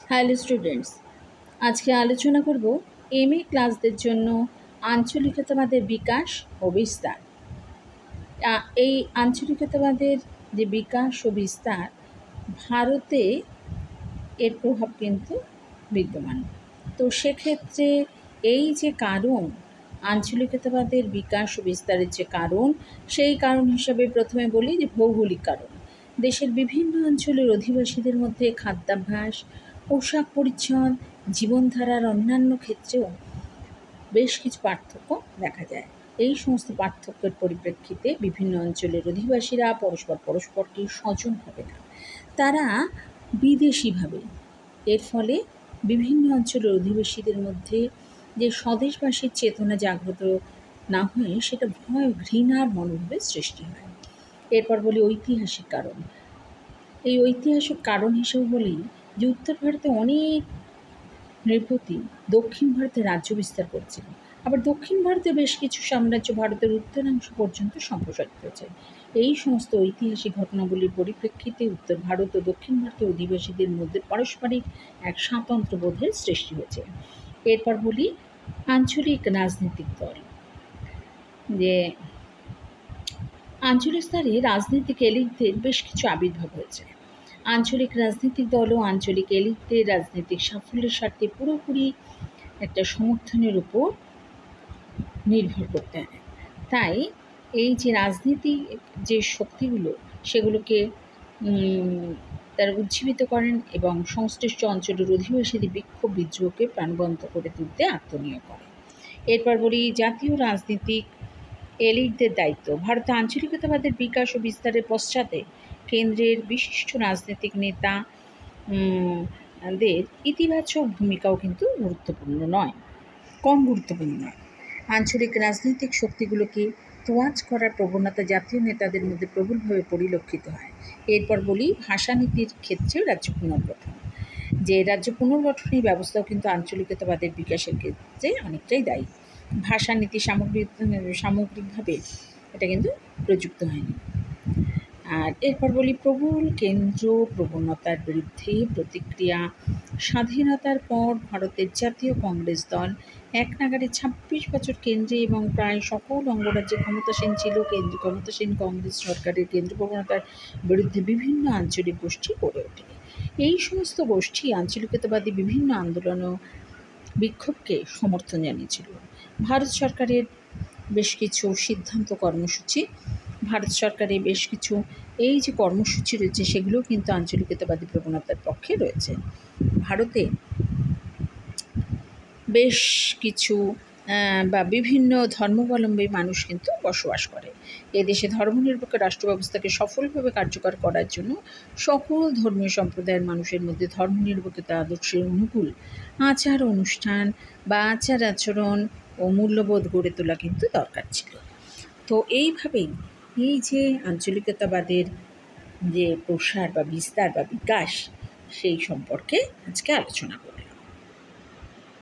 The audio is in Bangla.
হ্যালো স্টুডেন্টস, আজকে আলোচনা করব এমএ ক্লাসদের জন্য আঞ্চলিকতাবাদের বিকাশ ও বিস্তার। এই আঞ্চলিকতাবাদের যে বিকাশ ও বিস্তার ভারতে এর প্রভাব কিন্তু বিদ্যমান। তো সেক্ষেত্রে এই যে কারণ, আঞ্চলিকতাবাদের বিকাশ ও বিস্তারের যে কারণ, সেই কারণ হিসাবে প্রথমে বলি যে ভৌগোলিক কারণ। দেশের বিভিন্ন অঞ্চলের অধিবাসীদের মধ্যে খাদ্যাভ্যাস, পোশাক পরিচ্ছদ, জীবনধারার অন্যান্য ক্ষেত্রেও বেশ কিছু পার্থক্য দেখা যায়। এই সমস্ত পার্থক্যের পরিপ্রেক্ষিতে বিভিন্ন অঞ্চলের অধিবাসীরা পরস্পরকে স্বজন হবে না, তারা বিদেশি ভাবে। এর ফলে বিভিন্ন অঞ্চলের অধিবাসীদের মধ্যে যে স্বদেশবাসীর চেতনা জাগ্রত না হয়ে সেটা ভয় ঘৃণার মনোভাবের সৃষ্টি হয়। এরপর বলি ঐতিহাসিক কারণ। এই ঐতিহাসিক কারণ হিসেবে বলি যে উত্তর ভারতে অনেক নৃপতি দক্ষিণ ভারতে রাজ্য বিস্তার করছিল, আবার দক্ষিণ ভারতে বেশ কিছু সাম্রাজ্য ভারতের উত্তরাংশ পর্যন্ত সম্প্রসারিত হয়েছে। এই সমস্ত ঐতিহাসিক ঘটনাগুলির পরিপ্রেক্ষিতে উত্তর ভারত ও দক্ষিণ ভারতের অধিবাসীদের মধ্যে পারস্পরিক এক স্বাতন্ত্র বোধের সৃষ্টি হয়েছে। এরপর বলি আঞ্চলিক রাজনৈতিক দল। যে আঞ্চলিক স্তরে রাজনৈতিক এলিটদের বেশ কিছু আবির্ভাব হয়েছে। আঞ্চলিক রাজনৈতিক দল ও আঞ্চলিক এলিটদের রাজনৈতিক সাফল্যের স্বার্থে পুরোপুরি একটা সমর্থনের উপর নির্ভর করতে হয়। তাই এই যে রাজনীতিক যে শক্তিগুলো, সেগুলোকে তারা উজ্জীবিত করেন এবং সংশ্লিষ্ট অঞ্চলের অধিবাসীদের বিক্ষোভ বিদ্রোহকে প্রাণবন্ত করে তুলতে আত্মনিয়োগ করে। এরপর বলি জাতীয় রাজনীতিক এলিটদের দায়িত্ব। ভারতে আঞ্চলিকতাবাদের বিকাশ ও বিস্তারের পশ্চাতে কেন্দ্রের বিশিষ্ট রাজনৈতিক নেতা দের ইতিবাচক ভূমিকাও কিন্তু কম গুরুত্বপূর্ণ নয়। আঞ্চলিক রাজনৈতিক শক্তিগুলোকে তোয়াজ করার প্রবণতা জাতীয় নেতাদের মধ্যে প্রবলভাবে পরিলক্ষিত হয়। এরপর বলি ভাষানীতির ক্ষেত্রে রাজ্য পুনর্গঠন। যে রাজ্য পুনর্গঠনের ব্যবস্থাও কিন্তু আঞ্চলিকতাবাদের বিকাশের ক্ষেত্রে অনেকটাই দায়ী। ভাষানীতি সামগ্রিকভাবে এটা কিন্তু প্রযুক্ত হয়নি। আর এরপর বলি প্রবল কেন্দ্র প্রবণতার বিরুদ্ধে প্রতিক্রিয়া। স্বাধীনতার পর ভারতের জাতীয় কংগ্রেস দল এক নাগাড়ে ২৬ বছর কেন্দ্রে এবং প্রায় সকল অঙ্গরাজ্যে ক্ষমতাসীন ছিল। ক্ষমতাসীন কংগ্রেস সরকারের কেন্দ্র প্রবণতার বিরুদ্ধে বিভিন্ন আঞ্চলিক গোষ্ঠী গড়ে ওঠে। এই সমস্ত গোষ্ঠী আঞ্চলিকতাবাদী বিভিন্ন আন্দোলন ও বিক্ষোভকে সমর্থন জানিয়েছিল। ভারত সরকারের বেশ কিছু সিদ্ধান্ত কর্মসূচি, এই যে কর্মসূচি রয়েছে সেগুলো কিন্তু আঞ্চলিকতাবাদী প্রবণতার পক্ষে রয়েছে। ভারতে বেশ কিছু বা বিভিন্ন ধর্মাবলম্বী মানুষ কিন্তু বসবাস করে। এদেশে ধর্মনিরপেক্ষ রাষ্ট্র ব্যবস্থাকে সফলভাবে কার্যকর করার জন্য সকল ধর্মীয় সম্প্রদায়ের মানুষের মধ্যে ধর্মনিরপেক্ষতা আদর্শের অনুকূল আচার অনুষ্ঠান বা আচার আচরণ ও মূল্যবোধ গড়ে তোলা কিন্তু দরকার ছিল। তো এইভাবেই এই যে আঞ্চলিকতাবাদের যে প্রসার বা বিস্তার বা বিকাশ, সেই সম্পর্কে আজকে আলোচনা করব।